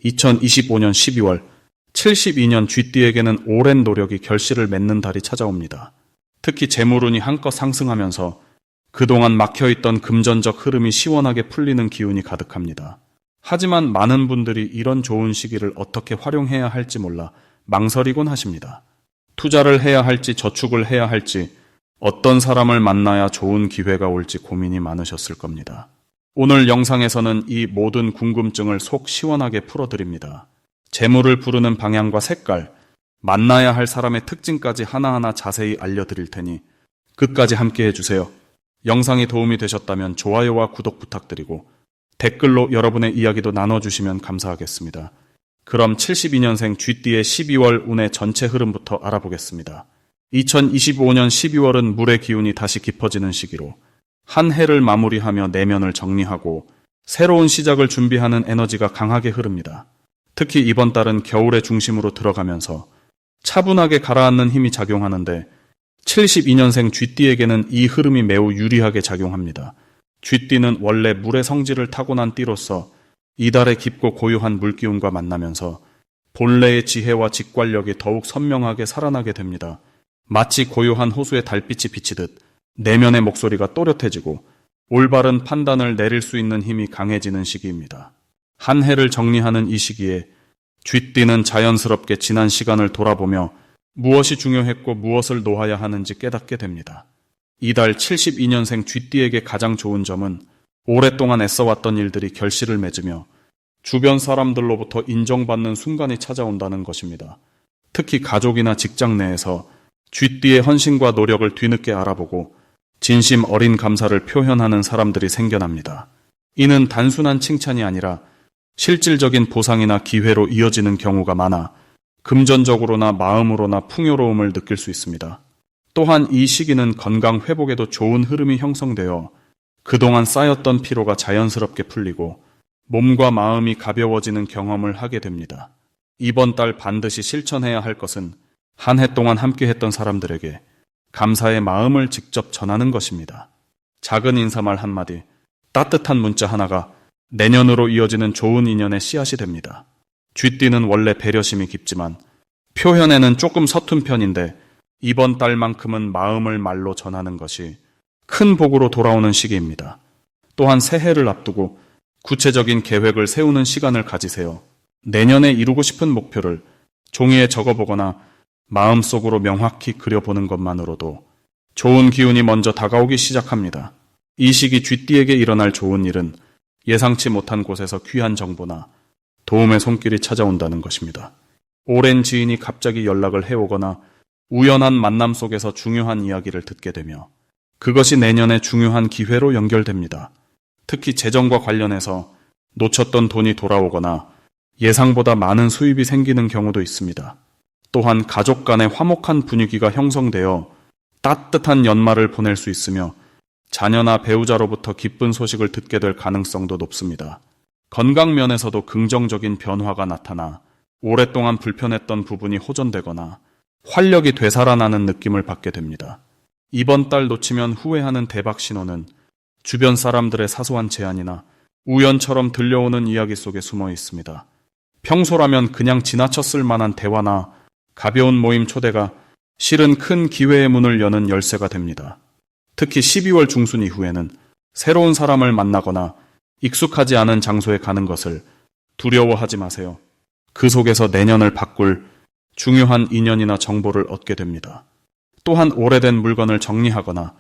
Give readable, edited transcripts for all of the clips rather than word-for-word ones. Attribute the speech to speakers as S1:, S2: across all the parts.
S1: 2025년 12월 72년 쥐띠에게는 오랜 노력이 결실을 맺는 달이 찾아옵니다. 특히 재물운이 한껏 상승하면서 그동안 막혀있던 금전적 흐름이 시원하게 풀리는 기운이 가득합니다. 하지만 많은 분들이 이런 좋은 시기를 어떻게 활용해야 할지 몰라 망설이곤 하십니다. 투자를 해야 할지 저축을 해야 할지 어떤 사람을 만나야 좋은 기회가 올지 고민이 많으셨을 겁니다. 오늘 영상에서는 이 모든 궁금증을 속 시원하게 풀어드립니다. 재물을 부르는 방향과 색깔, 만나야 할 사람의 특징까지 하나하나 자세히 알려드릴 테니 끝까지 함께 해주세요. 영상이 도움이 되셨다면 좋아요와 구독 부탁드리고 댓글로 여러분의 이야기도 나눠주시면 감사하겠습니다. 그럼 72년생 쥐띠의 12월 운의 전체 흐름부터 알아보겠습니다. 2025년 12월은 물의 기운이 다시 깊어지는 시기로 한 해를 마무리하며 내면을 정리하고 새로운 시작을 준비하는 에너지가 강하게 흐릅니다. 특히 이번 달은 겨울의 중심으로 들어가면서 차분하게 가라앉는 힘이 작용하는데 72년생 쥐띠에게는 이 흐름이 매우 유리하게 작용합니다. 쥐띠는 원래 물의 성질을 타고난 띠로서 이달의 깊고 고요한 물기운과 만나면서 본래의 지혜와 직관력이 더욱 선명하게 살아나게 됩니다. 마치 고요한 호수에 달빛이 비치듯 내면의 목소리가 또렷해지고 올바른 판단을 내릴 수 있는 힘이 강해지는 시기입니다. 한 해를 정리하는 이 시기에 쥐띠는 자연스럽게 지난 시간을 돌아보며 무엇이 중요했고 무엇을 놓아야 하는지 깨닫게 됩니다. 이달 72년생 쥐띠에게 가장 좋은 점은 오랫동안 애써왔던 일들이 결실을 맺으며 주변 사람들로부터 인정받는 순간이 찾아온다는 것입니다. 특히 가족이나 직장 내에서 쥐띠의 헌신과 노력을 뒤늦게 알아보고 진심 어린 감사를 표현하는 사람들이 생겨납니다. 이는 단순한 칭찬이 아니라 실질적인 보상이나 기회로 이어지는 경우가 많아 금전적으로나 마음으로나 풍요로움을 느낄 수 있습니다. 또한 이 시기는 건강 회복에도 좋은 흐름이 형성되어 그동안 쌓였던 피로가 자연스럽게 풀리고 몸과 마음이 가벼워지는 경험을 하게 됩니다. 이번 달 반드시 실천해야 할 것은 한 해 동안 함께했던 사람들에게 감사의 마음을 직접 전하는 것입니다. 작은 인사말 한마디, 따뜻한 문자 하나가 내년으로 이어지는 좋은 인연의 씨앗이 됩니다. 쥐띠는 원래 배려심이 깊지만 표현에는 조금 서툰 편인데 이번 달만큼은 마음을 말로 전하는 것이 큰 복으로 돌아오는 시기입니다. 또한 새해를 앞두고 구체적인 계획을 세우는 시간을 가지세요. 내년에 이루고 싶은 목표를 종이에 적어보거나 마음속으로 명확히 그려보는 것만으로도 좋은 기운이 먼저 다가오기 시작합니다. 이 시기 쥐띠에게 일어날 좋은 일은 예상치 못한 곳에서 귀한 정보나 도움의 손길이 찾아온다는 것입니다. 오랜 지인이 갑자기 연락을 해오거나 우연한 만남 속에서 중요한 이야기를 듣게 되며 그것이 내년의 중요한 기회로 연결됩니다. 특히 재정과 관련해서 놓쳤던 돈이 돌아오거나 예상보다 많은 수입이 생기는 경우도 있습니다. 또한 가족 간의 화목한 분위기가 형성되어 따뜻한 연말을 보낼 수 있으며 자녀나 배우자로부터 기쁜 소식을 듣게 될 가능성도 높습니다. 건강 면에서도 긍정적인 변화가 나타나 오랫동안 불편했던 부분이 호전되거나 활력이 되살아나는 느낌을 받게 됩니다. 이번 달 놓치면 후회하는 대박 신호는 주변 사람들의 사소한 제안이나 우연처럼 들려오는 이야기 속에 숨어 있습니다. 평소라면 그냥 지나쳤을 만한 대화나 가벼운 모임 초대가 실은 큰 기회의 문을 여는 열쇠가 됩니다. 특히 12월 중순 이후에는 새로운 사람을 만나거나 익숙하지 않은 장소에 가는 것을 두려워하지 마세요. 그 속에서 내년을 바꿀 중요한 인연이나 정보를 얻게 됩니다. 또한 오래된 물건을 정리하거나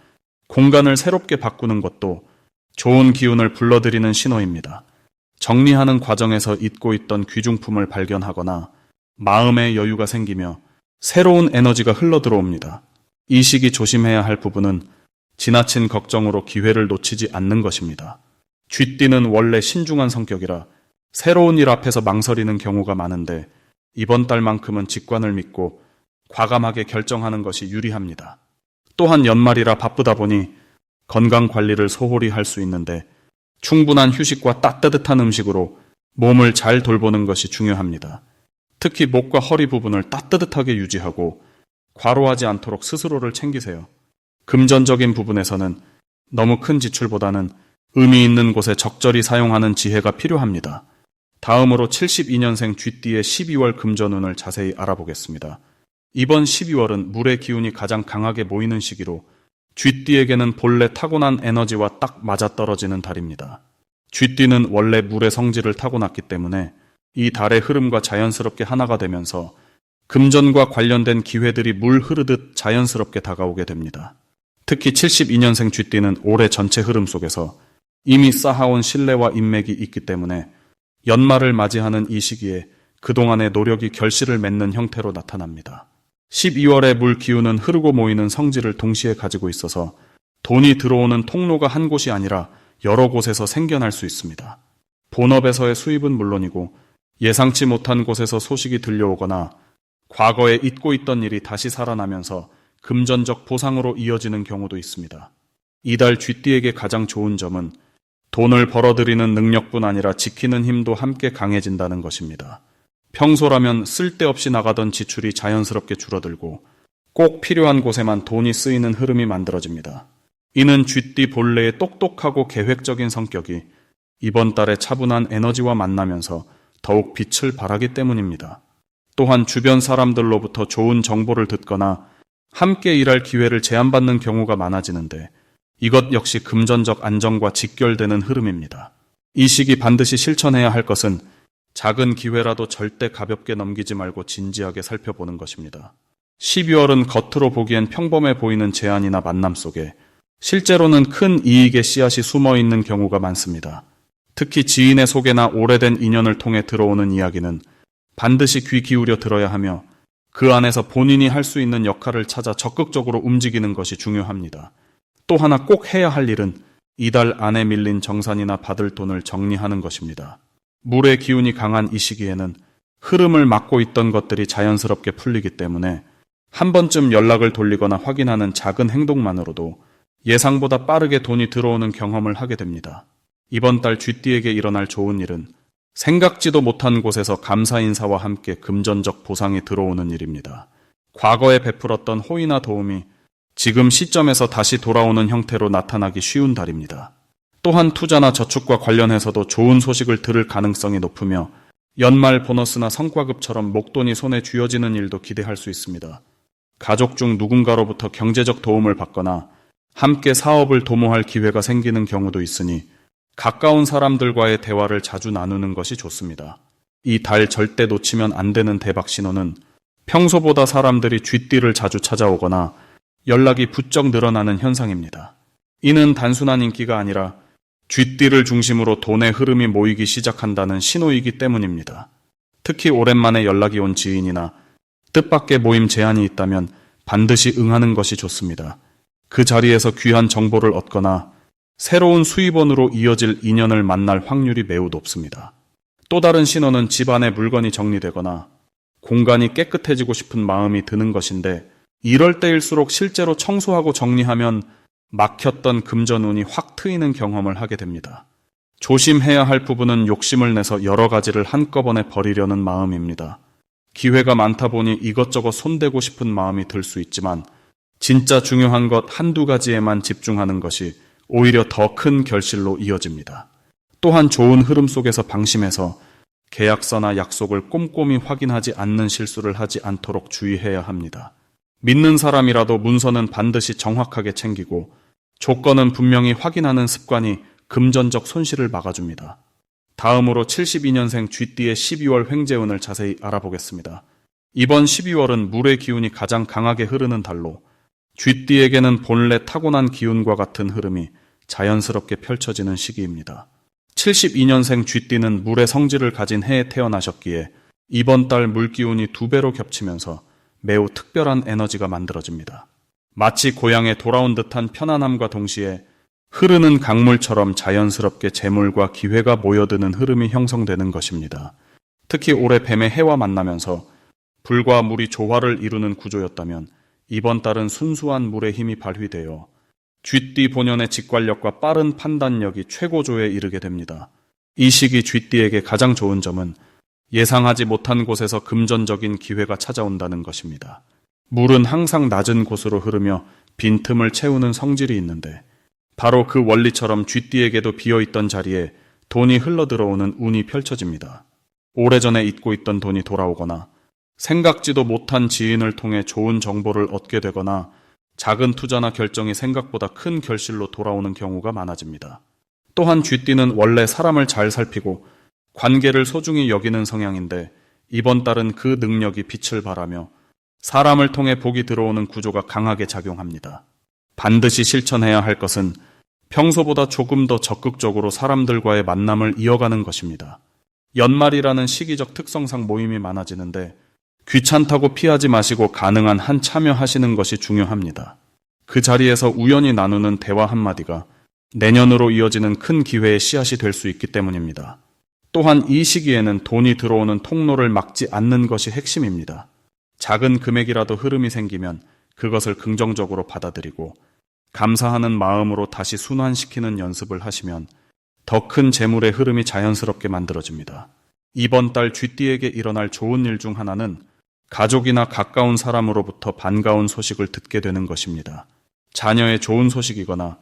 S1: 공간을 새롭게 바꾸는 것도 좋은 기운을 불러들이는 신호입니다. 정리하는 과정에서 잊고 있던 귀중품을 발견하거나 마음의 여유가 생기며 새로운 에너지가 흘러들어옵니다. 이 시기 조심해야 할 부분은 지나친 걱정으로 기회를 놓치지 않는 것입니다. 쥐띠는 원래 신중한 성격이라 새로운 일 앞에서 망설이는 경우가 많은데 이번 달만큼은 직관을 믿고 과감하게 결정하는 것이 유리합니다. 또한 연말이라 바쁘다 보니 건강 관리를 소홀히 할 수 있는데 충분한 휴식과 따뜻한 음식으로 몸을 잘 돌보는 것이 중요합니다. 특히 목과 허리 부분을 따뜻하게 유지하고 과로하지 않도록 스스로를 챙기세요. 금전적인 부분에서는 너무 큰 지출보다는 의미 있는 곳에 적절히 사용하는 지혜가 필요합니다. 다음으로 72년생 쥐띠의 12월 금전운을 자세히 알아보겠습니다. 이번 12월은 물의 기운이 가장 강하게 모이는 시기로 쥐띠에게는 본래 타고난 에너지와 딱 맞아떨어지는 달입니다. 쥐띠는 원래 물의 성질을 타고났기 때문에 이 달의 흐름과 자연스럽게 하나가 되면서 금전과 관련된 기회들이 물 흐르듯 자연스럽게 다가오게 됩니다. 특히 72년생 쥐띠는 올해 전체 흐름 속에서 이미 쌓아온 신뢰와 인맥이 있기 때문에 연말을 맞이하는 이 시기에 그동안의 노력이 결실을 맺는 형태로 나타납니다. 12월의 물 기운은 흐르고 모이는 성질을 동시에 가지고 있어서 돈이 들어오는 통로가 한 곳이 아니라 여러 곳에서 생겨날 수 있습니다. 본업에서의 수입은 물론이고 예상치 못한 곳에서 소식이 들려오거나 과거에 잊고 있던 일이 다시 살아나면서 금전적 보상으로 이어지는 경우도 있습니다. 이달 쥐띠에게 가장 좋은 점은 돈을 벌어들이는 능력뿐 아니라 지키는 힘도 함께 강해진다는 것입니다. 평소라면 쓸데없이 나가던 지출이 자연스럽게 줄어들고 꼭 필요한 곳에만 돈이 쓰이는 흐름이 만들어집니다. 이는 쥐띠 본래의 똑똑하고 계획적인 성격이 이번 달에 차분한 에너지와 만나면서 더욱 빛을 발하기 때문입니다. 또한 주변 사람들로부터 좋은 정보를 듣거나 함께 일할 기회를 제안받는 경우가 많아지는데 이것 역시 금전적 안정과 직결되는 흐름입니다. 이 시기 반드시 실천해야 할 것은 작은 기회라도 절대 가볍게 넘기지 말고 진지하게 살펴보는 것입니다. 12월은 겉으로 보기엔 평범해 보이는 제안이나 만남 속에 실제로는 큰 이익의 씨앗이 숨어 있는 경우가 많습니다. 특히 지인의 소개나 오래된 인연을 통해 들어오는 이야기는 반드시 귀 기울여 들어야 하며 그 안에서 본인이 할 수 있는 역할을 찾아 적극적으로 움직이는 것이 중요합니다. 또 하나 꼭 해야 할 일은 이달 안에 밀린 정산이나 받을 돈을 정리하는 것입니다. 물의 기운이 강한 이 시기에는 흐름을 막고 있던 것들이 자연스럽게 풀리기 때문에 한 번쯤 연락을 돌리거나 확인하는 작은 행동만으로도 예상보다 빠르게 돈이 들어오는 경험을 하게 됩니다. 이번 달 쥐띠에게 일어날 좋은 일은 생각지도 못한 곳에서 감사 인사와 함께 금전적 보상이 들어오는 일입니다. 과거에 베풀었던 호의나 도움이 지금 시점에서 다시 돌아오는 형태로 나타나기 쉬운 달입니다. 또한 투자나 저축과 관련해서도 좋은 소식을 들을 가능성이 높으며 연말 보너스나 성과급처럼 목돈이 손에 쥐어지는 일도 기대할 수 있습니다. 가족 중 누군가로부터 경제적 도움을 받거나 함께 사업을 도모할 기회가 생기는 경우도 있으니 가까운 사람들과의 대화를 자주 나누는 것이 좋습니다. 이 달 절대 놓치면 안 되는 대박 신호는 평소보다 사람들이 쥐띠를 자주 찾아오거나 연락이 부쩍 늘어나는 현상입니다. 이는 단순한 인기가 아니라 쥐띠를 중심으로 돈의 흐름이 모이기 시작한다는 신호이기 때문입니다. 특히 오랜만에 연락이 온 지인이나 뜻밖의 모임 제안이 있다면 반드시 응하는 것이 좋습니다. 그 자리에서 귀한 정보를 얻거나 새로운 수입원으로 이어질 인연을 만날 확률이 매우 높습니다. 또 다른 신호는 집안의 물건이 정리되거나 공간이 깨끗해지고 싶은 마음이 드는 것인데 이럴 때일수록 실제로 청소하고 정리하면 막혔던 금전운이 확 트이는 경험을 하게 됩니다. 조심해야 할 부분은 욕심을 내서 여러 가지를 한꺼번에 버리려는 마음입니다. 기회가 많다 보니 이것저것 손대고 싶은 마음이 들 수 있지만 진짜 중요한 것 한두 가지에만 집중하는 것이 오히려 더 큰 결실로 이어집니다. 또한 좋은 흐름 속에서 방심해서 계약서나 약속을 꼼꼼히 확인하지 않는 실수를 하지 않도록 주의해야 합니다. 믿는 사람이라도 문서는 반드시 정확하게 챙기고 조건은 분명히 확인하는 습관이 금전적 손실을 막아줍니다. 다음으로 72년생 쥐띠의 12월 횡재운을 자세히 알아보겠습니다. 이번 12월은 물의 기운이 가장 강하게 흐르는 달로 쥐띠에게는 본래 타고난 기운과 같은 흐름이 자연스럽게 펼쳐지는 시기입니다. 72년생 쥐띠는 물의 성질을 가진 해에 태어나셨기에 이번 달 물기운이 2배로 겹치면서 매우 특별한 에너지가 만들어집니다. 마치 고향에 돌아온 듯한 편안함과 동시에 흐르는 강물처럼 자연스럽게 재물과 기회가 모여드는 흐름이 형성되는 것입니다. 특히 올해 뱀의 해와 만나면서 불과 물이 조화를 이루는 구조였다면 이번 달은 순수한 물의 힘이 발휘되어 쥐띠 본연의 직관력과 빠른 판단력이 최고조에 이르게 됩니다. 이 시기 쥐띠에게 가장 좋은 점은 예상하지 못한 곳에서 금전적인 기회가 찾아온다는 것입니다. 물은 항상 낮은 곳으로 흐르며 빈틈을 채우는 성질이 있는데 바로 그 원리처럼 쥐띠에게도 비어있던 자리에 돈이 흘러들어오는 운이 펼쳐집니다. 오래전에 잊고 있던 돈이 돌아오거나 생각지도 못한 지인을 통해 좋은 정보를 얻게 되거나 작은 투자나 결정이 생각보다 큰 결실로 돌아오는 경우가 많아집니다. 또한 쥐띠는 원래 사람을 잘 살피고 관계를 소중히 여기는 성향인데 이번 달은 그 능력이 빛을 발하며 사람을 통해 복이 들어오는 구조가 강하게 작용합니다. 반드시 실천해야 할 것은 평소보다 조금 더 적극적으로 사람들과의 만남을 이어가는 것입니다. 연말이라는 시기적 특성상 모임이 많아지는데 귀찮다고 피하지 마시고 가능한 한 참여하시는 것이 중요합니다. 그 자리에서 우연히 나누는 대화 한마디가 내년으로 이어지는 큰 기회의 씨앗이 될 수 있기 때문입니다. 또한 이 시기에는 돈이 들어오는 통로를 막지 않는 것이 핵심입니다. 작은 금액이라도 흐름이 생기면 그것을 긍정적으로 받아들이고 감사하는 마음으로 다시 순환시키는 연습을 하시면 더 큰 재물의 흐름이 자연스럽게 만들어집니다. 이번 달 쥐띠에게 일어날 좋은 일 중 하나는 가족이나 가까운 사람으로부터 반가운 소식을 듣게 되는 것입니다. 자녀의 좋은 소식이거나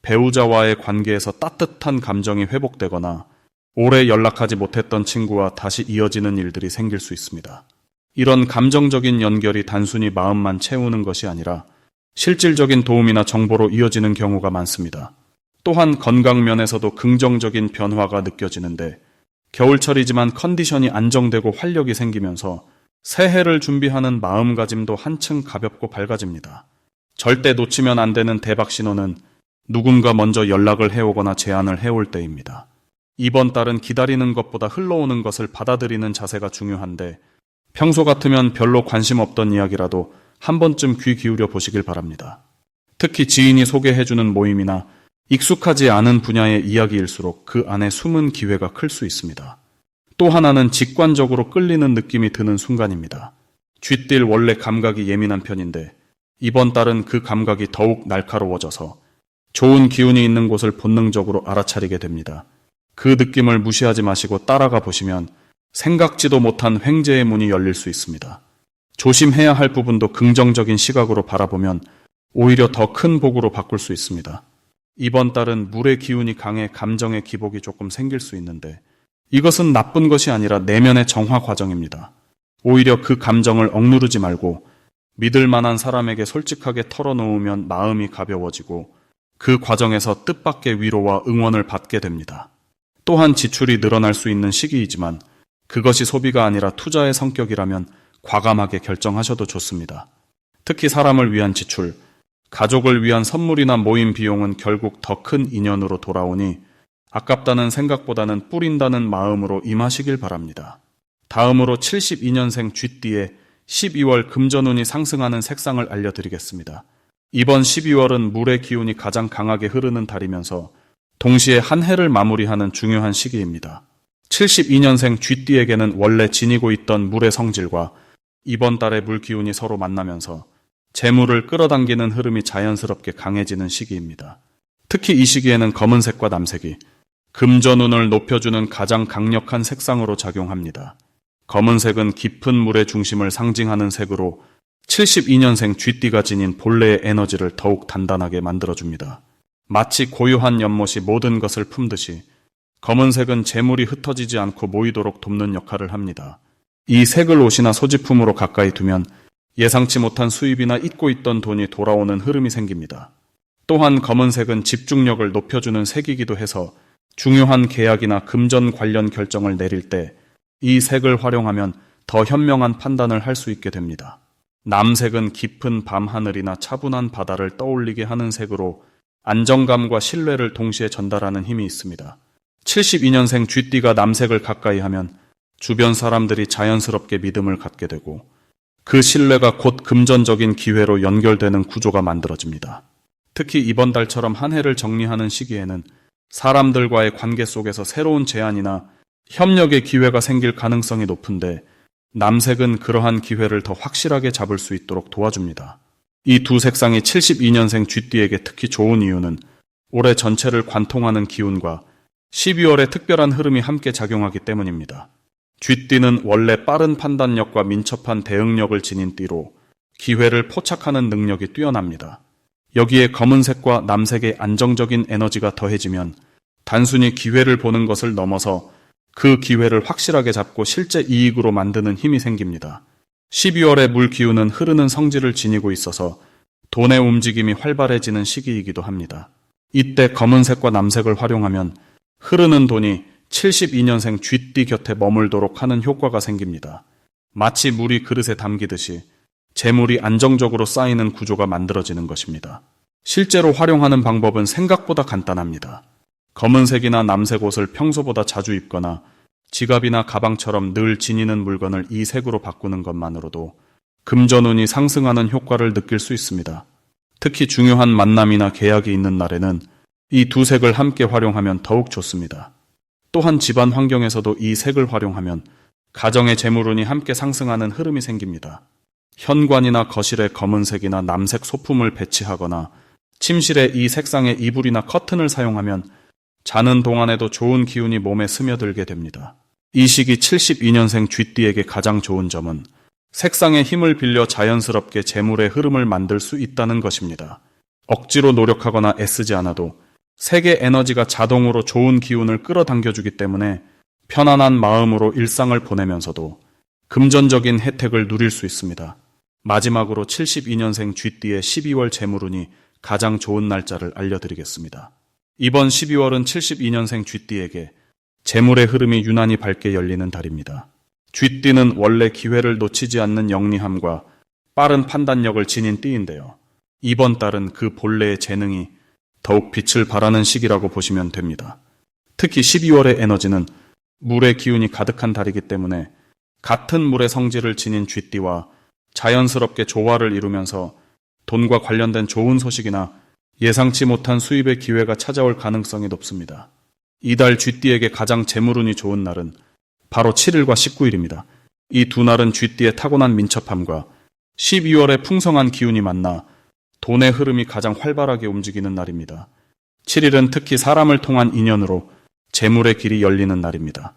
S1: 배우자와의 관계에서 따뜻한 감정이 회복되거나 오래 연락하지 못했던 친구와 다시 이어지는 일들이 생길 수 있습니다. 이런 감정적인 연결이 단순히 마음만 채우는 것이 아니라 실질적인 도움이나 정보로 이어지는 경우가 많습니다. 또한 건강 면에서도 긍정적인 변화가 느껴지는데 겨울철이지만 컨디션이 안정되고 활력이 생기면서 새해를 준비하는 마음가짐도 한층 가볍고 밝아집니다. 절대 놓치면 안 되는 대박 신호는 누군가 먼저 연락을 해오거나 제안을 해올 때입니다. 이번 달은 기다리는 것보다 흘러오는 것을 받아들이는 자세가 중요한데 평소 같으면 별로 관심 없던 이야기라도 한 번쯤 귀 기울여 보시길 바랍니다. 특히 지인이 소개해주는 모임이나 익숙하지 않은 분야의 이야기일수록 그 안에 숨은 기회가 클 수 있습니다. 또 하나는 직관적으로 끌리는 느낌이 드는 순간입니다. 쥐띠 원래 감각이 예민한 편인데 이번 달은 그 감각이 더욱 날카로워져서 좋은 기운이 있는 곳을 본능적으로 알아차리게 됩니다. 그 느낌을 무시하지 마시고 따라가 보시면 생각지도 못한 횡재의 문이 열릴 수 있습니다. 조심해야 할 부분도 긍정적인 시각으로 바라보면 오히려 더 큰 복으로 바꿀 수 있습니다. 이번 달은 물의 기운이 강해 감정의 기복이 조금 생길 수 있는데 이것은 나쁜 것이 아니라 내면의 정화 과정입니다. 오히려 그 감정을 억누르지 말고 믿을 만한 사람에게 솔직하게 털어놓으면 마음이 가벼워지고 그 과정에서 뜻밖의 위로와 응원을 받게 됩니다. 또한 지출이 늘어날 수 있는 시기이지만 그것이 소비가 아니라 투자의 성격이라면 과감하게 결정하셔도 좋습니다. 특히 사람을 위한 지출, 가족을 위한 선물이나 모임 비용은 결국 더 큰 인연으로 돌아오니 아깝다는 생각보다는 뿌린다는 마음으로 임하시길 바랍니다. 다음으로 72년생 쥐띠의 12월 금전운이 상승하는 색상을 알려드리겠습니다. 이번 12월은 물의 기운이 가장 강하게 흐르는 달이면서 동시에 한 해를 마무리하는 중요한 시기입니다. 72년생 쥐띠에게는 원래 지니고 있던 물의 성질과 이번 달의 물 기운이 서로 만나면서 재물을 끌어당기는 흐름이 자연스럽게 강해지는 시기입니다. 특히 이 시기에는 검은색과 남색이 금전운을 높여주는 가장 강력한 색상으로 작용합니다. 검은색은 깊은 물의 중심을 상징하는 색으로 72년생 쥐띠가 지닌 본래의 에너지를 더욱 단단하게 만들어줍니다. 마치 고요한 연못이 모든 것을 품듯이 검은색은 재물이 흩어지지 않고 모이도록 돕는 역할을 합니다. 이 색을 옷이나 소지품으로 가까이 두면 예상치 못한 수입이나 잊고 있던 돈이 돌아오는 흐름이 생깁니다. 또한 검은색은 집중력을 높여주는 색이기도 해서 중요한 계약이나 금전 관련 결정을 내릴 때 이 색을 활용하면 더 현명한 판단을 할 수 있게 됩니다. 남색은 깊은 밤하늘이나 차분한 바다를 떠올리게 하는 색으로 안정감과 신뢰를 동시에 전달하는 힘이 있습니다. 72년생 쥐띠가 남색을 가까이 하면 주변 사람들이 자연스럽게 믿음을 갖게 되고 그 신뢰가 곧 금전적인 기회로 연결되는 구조가 만들어집니다. 특히 이번 달처럼 한 해를 정리하는 시기에는 사람들과의 관계 속에서 새로운 제안이나 협력의 기회가 생길 가능성이 높은데 남색은 그러한 기회를 더 확실하게 잡을 수 있도록 도와줍니다. 이 두 색상이 72년생 쥐띠에게 특히 좋은 이유는 올해 전체를 관통하는 기운과 12월의 특별한 흐름이 함께 작용하기 때문입니다. 쥐띠는 원래 빠른 판단력과 민첩한 대응력을 지닌 띠로 기회를 포착하는 능력이 뛰어납니다. 여기에 검은색과 남색의 안정적인 에너지가 더해지면 단순히 기회를 보는 것을 넘어서 그 기회를 확실하게 잡고 실제 이익으로 만드는 힘이 생깁니다. 12월의 물 기운은 흐르는 성질을 지니고 있어서 돈의 움직임이 활발해지는 시기이기도 합니다. 이때 검은색과 남색을 활용하면 흐르는 돈이 72년생 쥐띠 곁에 머물도록 하는 효과가 생깁니다. 마치 물이 그릇에 담기듯이 재물이 안정적으로 쌓이는 구조가 만들어지는 것입니다. 실제로 활용하는 방법은 생각보다 간단합니다. 검은색이나 남색 옷을 평소보다 자주 입거나 지갑이나 가방처럼 늘 지니는 물건을 이 색으로 바꾸는 것만으로도 금전운이 상승하는 효과를 느낄 수 있습니다. 특히 중요한 만남이나 계약이 있는 날에는 이 두 색을 함께 활용하면 더욱 좋습니다. 또한 집안 환경에서도 이 색을 활용하면 가정의 재물운이 함께 상승하는 흐름이 생깁니다. 현관이나 거실에 검은색이나 남색 소품을 배치하거나 침실에 이 색상의 이불이나 커튼을 사용하면 자는 동안에도 좋은 기운이 몸에 스며들게 됩니다. 이 시기 72년생 쥐띠에게 가장 좋은 점은 색상의 힘을 빌려 자연스럽게 재물의 흐름을 만들 수 있다는 것입니다. 억지로 노력하거나 애쓰지 않아도 색의 에너지가 자동으로 좋은 기운을 끌어당겨주기 때문에 편안한 마음으로 일상을 보내면서도 금전적인 혜택을 누릴 수 있습니다. 마지막으로 72년생 쥐띠의 12월 재물운이 가장 좋은 날짜를 알려드리겠습니다. 이번 12월은 72년생 쥐띠에게 재물의 흐름이 유난히 밝게 열리는 달입니다. 쥐띠는 원래 기회를 놓치지 않는 영리함과 빠른 판단력을 지닌 띠인데요. 이번 달은 그 본래의 재능이 더욱 빛을 발하는 시기라고 보시면 됩니다. 특히 12월의 에너지는 물의 기운이 가득한 달이기 때문에 같은 물의 성질을 지닌 쥐띠와 자연스럽게 조화를 이루면서 돈과 관련된 좋은 소식이나 예상치 못한 수입의 기회가 찾아올 가능성이 높습니다. 이달 쥐띠에게 가장 재물운이 좋은 날은 바로 7일과 19일입니다. 이 두 날은 쥐띠의 타고난 민첩함과 12월의 풍성한 기운이 만나 돈의 흐름이 가장 활발하게 움직이는 날입니다. 7일은 특히 사람을 통한 인연으로 재물의 길이 열리는 날입니다.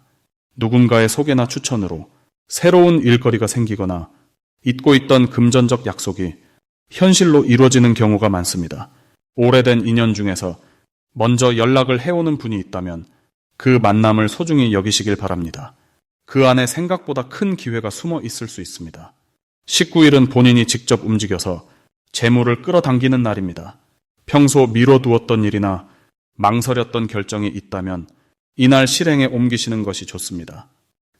S1: 누군가의 소개나 추천으로 새로운 일거리가 생기거나 잊고 있던 금전적 약속이 현실로 이루어지는 경우가 많습니다. 오래된 인연 중에서 먼저 연락을 해오는 분이 있다면 그 만남을 소중히 여기시길 바랍니다. 그 안에 생각보다 큰 기회가 숨어 있을 수 있습니다. 19일은 본인이 직접 움직여서 재물을 끌어당기는 날입니다. 평소 미뤄두었던 일이나 망설였던 결정이 있다면 이날 실행에 옮기시는 것이 좋습니다.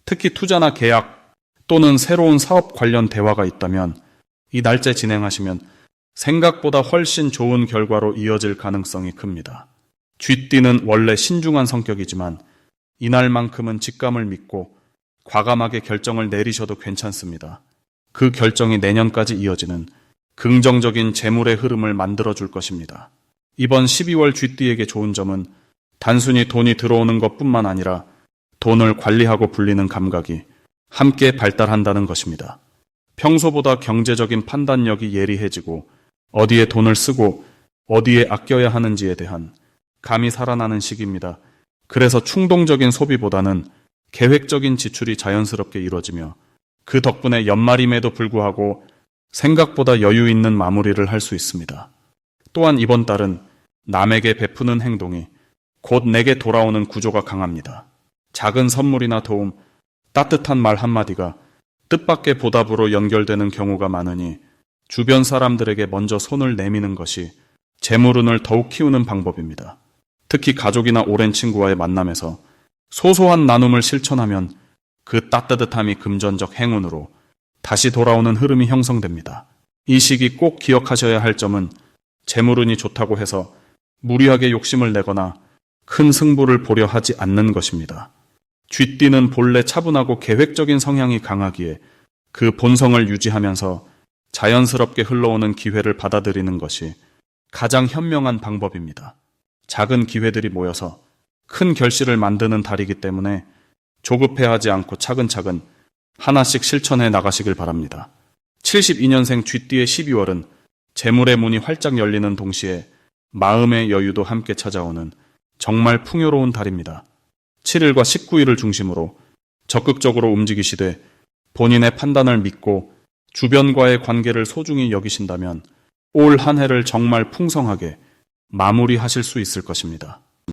S1: 특히 투자나 계약 또는 새로운 사업 관련 대화가 있다면 이 날짜 진행하시면 생각보다 훨씬 좋은 결과로 이어질 가능성이 큽니다. 쥐띠는 원래 신중한 성격이지만 이날만큼은 직감을 믿고 과감하게 결정을 내리셔도 괜찮습니다. 그 결정이 내년까지 이어지는 긍정적인 재물의 흐름을 만들어줄 것입니다. 이번 12월 쥐띠에게 좋은 점은 단순히 돈이 들어오는 것뿐만 아니라 돈을 관리하고 불리는 감각이 함께 발달한다는 것입니다. 평소보다 경제적인 판단력이 예리해지고 어디에 돈을 쓰고 어디에 아껴야 하는지에 대한 감이 살아나는 시기입니다. 그래서 충동적인 소비보다는 계획적인 지출이 자연스럽게 이루어지며 그 덕분에 연말임에도 불구하고 생각보다 여유 있는 마무리를 할 수 있습니다. 또한 이번 달은 남에게 베푸는 행동이 곧 내게 돌아오는 구조가 강합니다. 작은 선물이나 도움, 따뜻한 말 한마디가 뜻밖의 보답으로 연결되는 경우가 많으니 주변 사람들에게 먼저 손을 내미는 것이 재물운을 더욱 키우는 방법입니다. 특히 가족이나 오랜 친구와의 만남에서 소소한 나눔을 실천하면 그 따뜻함이 금전적 행운으로 다시 돌아오는 흐름이 형성됩니다. 이 시기 꼭 기억하셔야 할 점은 재물운이 좋다고 해서 무리하게 욕심을 내거나 큰 승부를 보려 하지 않는 것입니다. 쥐띠는 본래 차분하고 계획적인 성향이 강하기에 그 본성을 유지하면서 자연스럽게 흘러오는 기회를 받아들이는 것이 가장 현명한 방법입니다. 작은 기회들이 모여서 큰 결실을 만드는 달이기 때문에 조급해하지 않고 차근차근 하나씩 실천해 나가시길 바랍니다. 72년생 쥐띠의 12월은 재물의 문이 활짝 열리는 동시에 마음의 여유도 함께 찾아오는 정말 풍요로운 달입니다. 7일과 19일을 중심으로 적극적으로 움직이시되 본인의 판단을 믿고 주변과의 관계를 소중히 여기신다면 올 한 해를 정말 풍성하게 마무리하실 수 있을 것입니다.